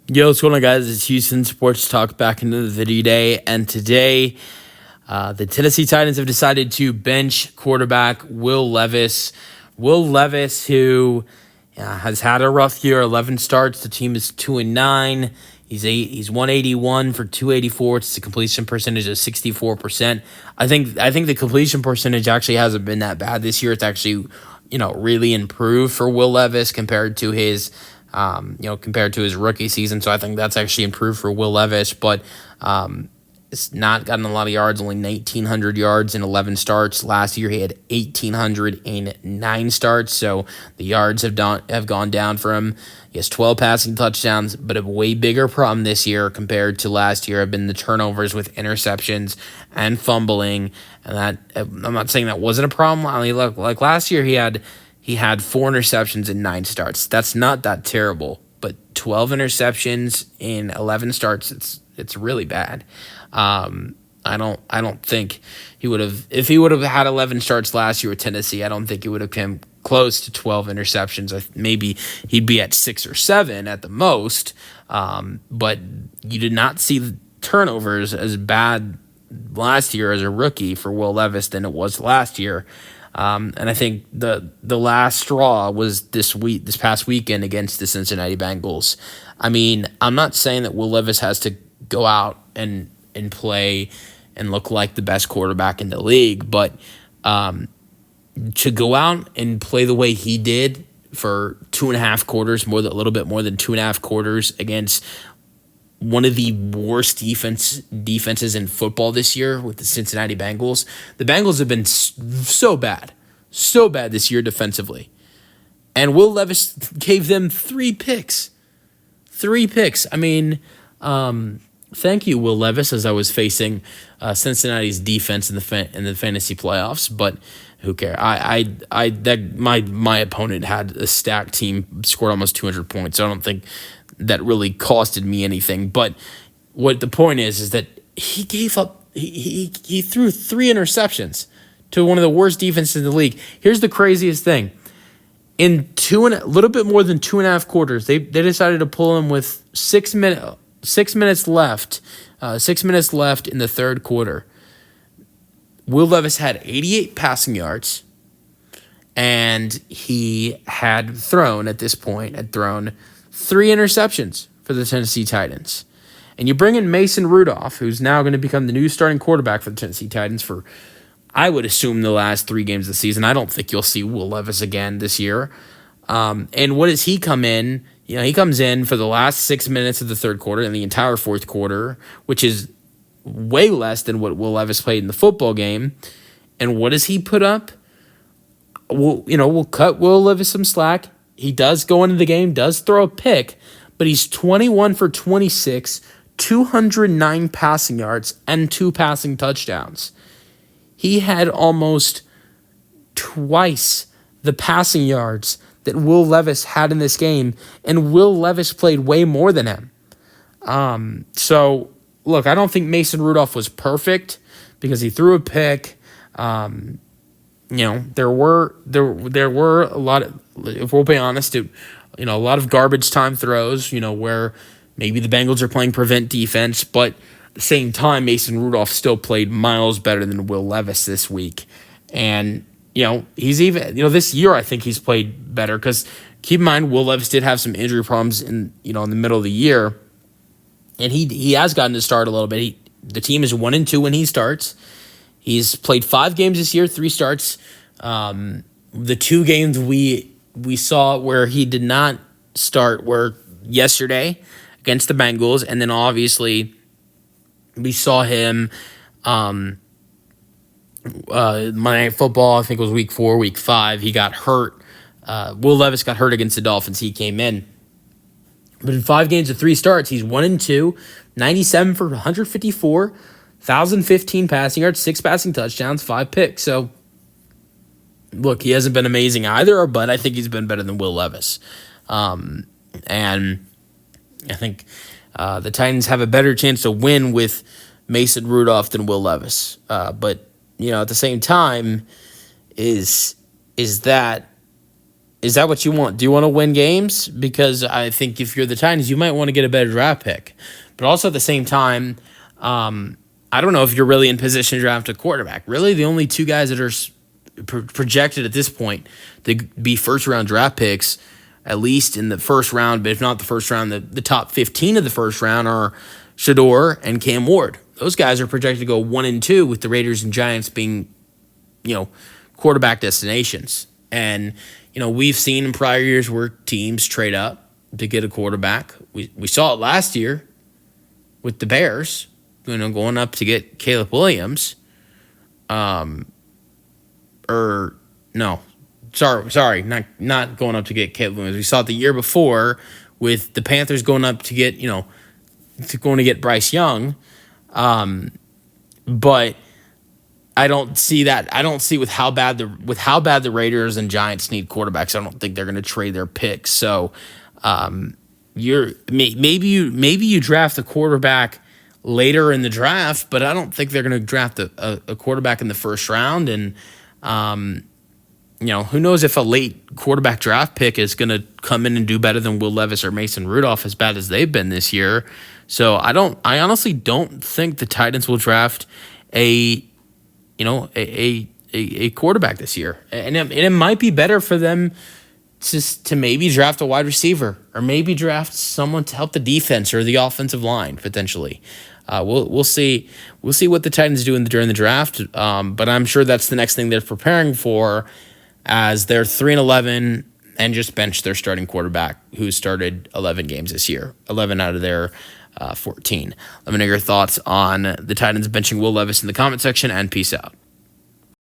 Yo, what's going on, guys? It's Houston Sports Talk back into the video day, and today the Tennessee Titans have decided to bench quarterback Will Levis. Will Levis, who has had a rough year, 11 starts. The team is 2-9. He's 181 for 284. It's a completion percentage of 64%. I think the completion percentage actually hasn't been that bad this year. It's actually really improved for Will Levis compared to his rookie season. So I think that's actually improved for Will Levis, but it's not gotten a lot of yards, only 1,900 yards in 11 starts. Last year he had 1,800 in 9 starts, so the yards have gone down for him. He has 12 passing touchdowns, but a way bigger problem this year compared to last year have been the turnovers with interceptions and fumbling. And that, I'm not saying that wasn't a problem. I mean, look, like last year he had 4 interceptions in 9 starts. That's not that terrible, but 12 interceptions in 11 starts, it's really bad. I don't think he would have, if he would have had 11 starts last year with Tennessee, I don't think he would have come close to 12 interceptions. Maybe he'd be at 6 or 7 at the most. But you did not see the turnovers as bad last year as a rookie for Will Levis than it was last year. And I think the last straw was this past weekend against the Cincinnati Bengals. I mean, I'm not saying that Will Levis has to go out and play and look like the best quarterback in the league, but to go out and play the way he did for 2.5 quarters, a little bit more than 2.5 quarters against one of the worst defenses in football this year with the Cincinnati Bengals. The Bengals have been so bad this year defensively. And Will Levis gave them 3 picks. 3 picks. I mean, thank you, Will Levis, as I was facing Cincinnati's defense in the fantasy playoffs, but who cares? My opponent had a stacked team, scored almost 200 points. So I don't think that really costed me anything. But what the point is that he gave up. He threw 3 interceptions to one of the worst defenses in the league. Here's the craziest thing: in a little bit more than 2.5 quarters, they decided to pull him with 6 minutes left. 6 minutes left in the third quarter. Will Levis had 88 passing yards, and he had thrown 3 interceptions for the Tennessee Titans. And you bring in Mason Rudolph, who's now going to become the new starting quarterback for the Tennessee Titans for, I would assume, the last 3 games of the season. I don't think you'll see Will Levis again this year. And what does he come in? He comes in for the last 6 minutes of the third quarter and the entire fourth quarter, which is way less than what Will Levis played in the football game. And what does he put up? We'll cut Will Levis some slack. He does go into the game, does throw a pick, but he's 21 for 26, 209 passing yards, and 2 passing touchdowns. He had almost twice the passing yards that Will Levis had in this game, and Will Levis played way more than him. So, look, I don't think Mason Rudolph was perfect because he threw a pick. There were a lot of, if we'll be honest, a lot of garbage time throws, where maybe the Bengals are playing prevent defense, but at the same time, Mason Rudolph still played miles better than Will Levis this week. And, he's even, this year I think he's played better because keep in mind, Will Levis did have some injury problems in the middle of the year. And he has gotten to start a little bit. The team is 1-2 when he starts. He's played 5 games this year, 3 starts. The 2 games we saw where he did not start were yesterday against the Bengals, and then obviously we saw him Monday Night Football. I think it was week 4, week 5. He got hurt. Will Levis got hurt against the Dolphins. He came in. But in 5 games of 3 starts, he's 1-2, 97 for 154, 1,015 passing yards, 6 passing touchdowns, 5 picks. So, look, he hasn't been amazing either, but I think he's been better than Will Levis. And I think the Titans have a better chance to win with Mason Rudolph than Will Levis. But, at the same time, is that Is that what you want? Do you want to win games? Because I think if you're the Titans, you might want to get a better draft pick. But also at the same time, I don't know if you're really in position to draft a quarterback. Really, the only two guys that are projected at this point to be first-round draft picks, at least in the first round, but if not the first round, the top 15 of the first round are Shador and Cam Ward. Those guys are projected to go 1 and 2, with the Raiders and Giants being, quarterback destinations. And, we've seen in prior years where teams trade up to get a quarterback. We saw it last year with the Bears, going up to get Caleb Williams. Not going up to get Caleb Williams. We saw it the year before with the Panthers going up to get, going to get Bryce Young. But I don't see that. I don't see with how bad the Raiders and Giants need quarterbacks. I don't think they're going to trade their picks. So, maybe you draft a quarterback later in the draft, but I don't think they're going to draft a quarterback in the first round. And who knows if a late quarterback draft pick is going to come in and do better than Will Levis or Mason Rudolph, as bad as they've been this year. So I honestly don't think the Titans will draft a quarterback this year. And it might be better for them to maybe draft a wide receiver, or maybe draft someone to help the defense or the offensive line potentially. We'll see. We'll see what the Titans do during the draft. But I'm sure that's the next thing they're preparing for, as they're 3-11 and just benched their starting quarterback, who started 11 games this year, 11 out of their 14. Let me know your thoughts on the Titans benching Will Levis in the comment section, and peace out.